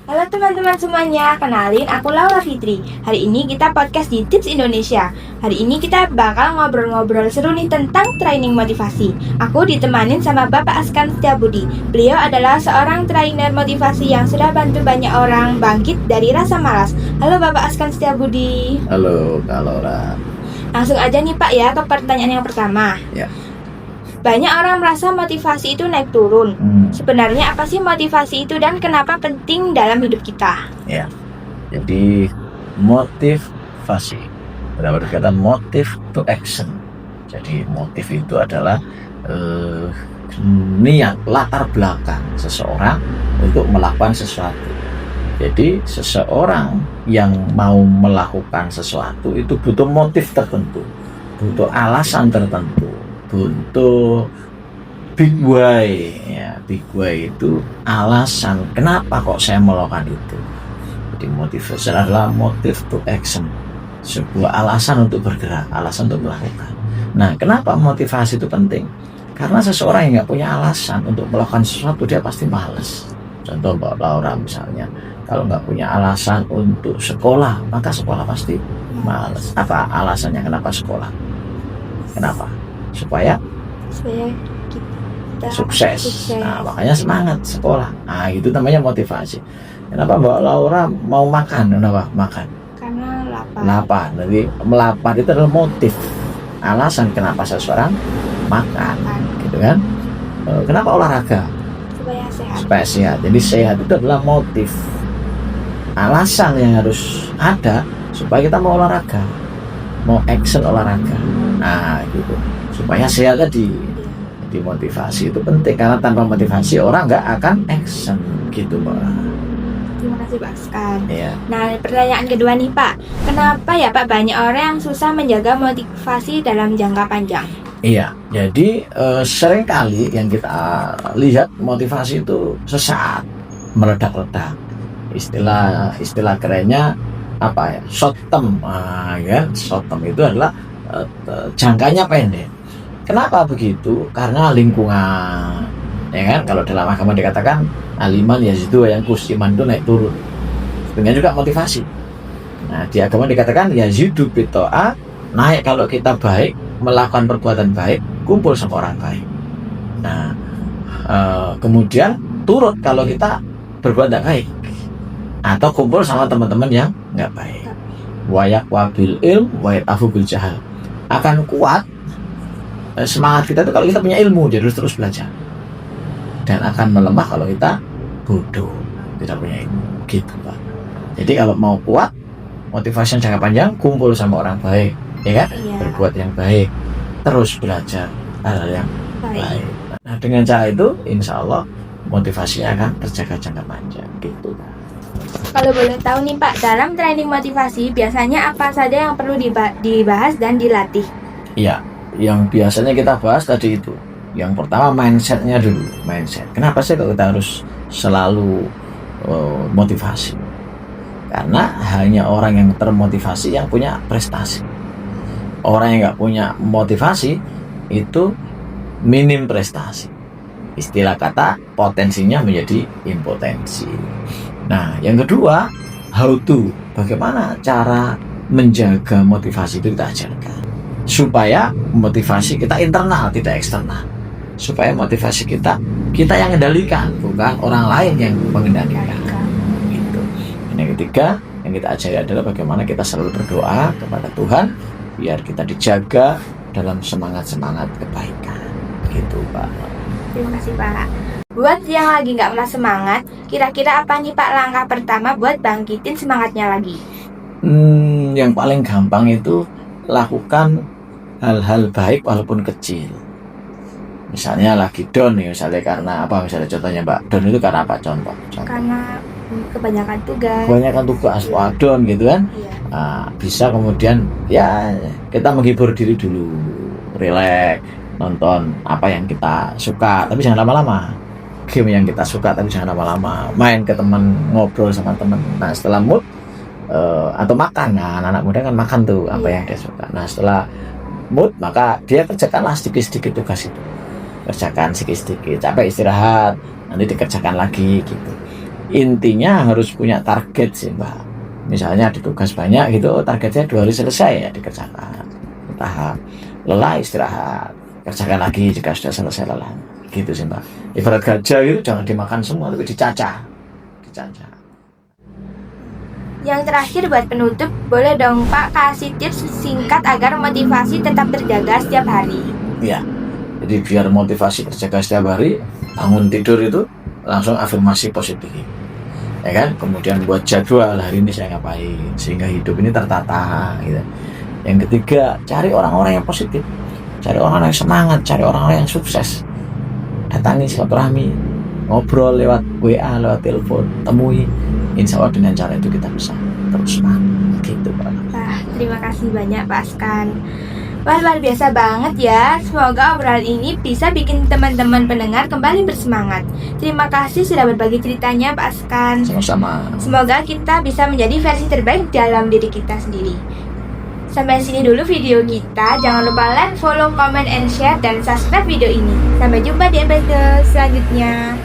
Halo teman-teman semuanya, kenalin aku Laura Fitri. Hari ini kita podcast di Tips Indonesia. Hari ini kita bakal ngobrol-ngobrol seru nih tentang training motivasi. Aku ditemanin sama Bapak Askan Setiabudi. Beliau adalah seorang trainer motivasi yang sudah bantu banyak orang bangkit dari rasa malas. Halo Bapak Askan Setiabudi. Halo Kak Laura. Langsung aja nih Pak ya ke pertanyaan yang pertama. Ya. Banyak orang merasa motivasi itu naik turun. Sebenarnya apa sih motivasi itu dan kenapa penting dalam hidup kita? Ya. Jadi motivasi berarti kata motive to action. Jadi motif itu adalah niat latar belakang seseorang untuk melakukan sesuatu. Jadi seseorang yang mau melakukan sesuatu itu butuh motif tertentu, butuh alasan tertentu, butuh big why. Ya, big why itu alasan kenapa kok saya melakukan itu. Jadi motivasi adalah motive to action, sebuah alasan untuk bergerak, alasan untuk melakukan. Nah, kenapa motivasi itu penting? Karena seseorang yang nggak punya alasan untuk melakukan sesuatu, dia pasti malas. Contoh Mbak Laura misalnya, kalau nggak punya alasan untuk sekolah, maka sekolah pasti malas. Apa alasannya kenapa sekolah? Kenapa? Supaya kita sukses. Nah, makanya semangat sekolah. Nah, itu namanya motivasi. Kenapa Mbak Laura mau makan? Kenapa makan? Karena lapar. Lapar. Jadi melapar itu adalah motif, alasan kenapa seseorang makan, gitu kan? Kenapa olahraga? Supaya sehat. Supaya sehat. Jadi sehat itu adalah motif, alasan yang harus ada supaya kita mau olahraga, mau action olahraga. Nah, gitu. Supaya sehat tadi. Jadi motivasi itu penting karena tanpa motivasi orang nggak akan action, gitu Mbak. Terima kasih Pak Askan. Iya. Nah, pertanyaan kedua nih Pak, kenapa ya Pak banyak orang yang susah menjaga motivasi dalam jangka panjang? Iya, jadi seringkali yang kita lihat motivasi itu sesaat meledak-ledak. Istilah kerennya apa ya? Short term, kan? Short term itu adalah jangkanya pendek. Kenapa begitu? Karena lingkungan, ya kan? Kalau dalam agama dikatakan aliman yazidu wa yanqus, iman itu naik turun. Dengan juga motivasi. Nah, di agama dikatakan yazidu bito'a, naik kalau kita baik, melakukan perbuatan baik, kumpul sama orang baik. Nah, kemudian turut kalau kita berbuat tidak baik, atau kumpul sama teman-teman yang nggak baik. Wayak wabil ilm, wayak afu bil jahal. Akan kuat semangat kita itu kalau kita punya ilmu, jadi terus belajar. Dan akan melemah kalau kita bodoh, tidak punya ilmu, gitu Pak. Jadi kalau mau kuat, motivasi jangka panjang, kumpul sama orang baik, ya kan? Iya. Berbuat yang baik, terus belajar hal yang baik. Nah, dengan cara itu, insya Allah motivasinya akan terjaga jangka panjang, gitu Pak. Kalau boleh tahu nih Pak, dalam training motivasi biasanya apa saja yang perlu dibahas dan dilatih? Iya, yang biasanya kita bahas tadi itu. Yang pertama mindsetnya dulu, mindset. Kenapa sih kalau kita harus selalu motivasi? Karena hanya orang yang termotivasi yang punya prestasi. Orang yang nggak punya motivasi itu minim prestasi. Istilah kata potensinya menjadi impotensi. Nah, yang kedua, how to. Bagaimana cara menjaga motivasi itu kita ajarkan. Supaya motivasi kita internal, tidak eksternal. Supaya motivasi kita yang kendalikan, bukan orang lain yang mengendalikan. Gitu. Yang ketiga, yang kita ajari adalah bagaimana kita selalu berdoa kepada Tuhan biar kita dijaga dalam semangat-semangat kebaikan. Gitu Pak. Terima kasih Pak. Buat yang lagi nggak merasa semangat, kira-kira apa nih Pak langkah pertama buat bangkitin semangatnya lagi? Yang paling gampang itu lakukan hal-hal baik walaupun kecil. Misalnya lagi down nih, misalnya karena apa? Misalnya contohnya Mbak, down itu karena apa? Contoh. Karena kebanyakan tugas. Wah, down gitu kan? Iya. Nah, bisa kemudian ya kita menghibur diri dulu, relax, nonton apa yang kita suka, tapi jangan lama-lama. Game yang kita suka tapi jangan lama-lama. Main ke teman, ngobrol sama teman. Nah, setelah mood atau makan. Nah, anak muda kan makan tuh apa yang dia suka. Nah, setelah mood maka dia kerjakanlah sedikit-sedikit tugas itu. Kerjakan sedikit-sedikit, capek istirahat, nanti dikerjakan lagi gitu. intinya harus punya target sih Mbak. Misalnya ada tugas banyak gitu, targetnya 2 hari selesai ya dikerjakan. Tahap lelah istirahat, kerjakan lagi jika sudah selesai lelah. Gitu sih Mbak. Ibarat gajah gitu, jangan dimakan semua tapi dicacah. Yang terakhir buat penutup, boleh dong Pak kasih tips singkat agar motivasi tetap terjaga setiap hari. Ya, jadi biar motivasi terjaga setiap hari, bangun tidur itu langsung afirmasi positif, ya kan? Kemudian buat jadwal hari ini saya ngapain sehingga hidup ini tertata. Gitu. Yang ketiga, cari orang-orang yang positif, cari orang-orang yang semangat, cari orang-orang yang sukses. Datangi silaturahmi, ngobrol lewat WA, lewat telepon, temui. Insya Allah dengan cara itu kita bisa terus semangat. Gitu Pak. Wah, terima kasih banyak Pak Askan. Wah, luar biasa banget ya. Semoga obrolan ini bisa bikin teman-teman pendengar kembali bersemangat. Terima kasih sudah berbagi ceritanya Pak Askan. Sama-sama. Semoga kita bisa menjadi versi terbaik dalam diri kita sendiri. Sampai sini dulu video kita. Jangan lupa like, follow, comment, and share, dan subscribe video ini. Sampai jumpa di episode selanjutnya.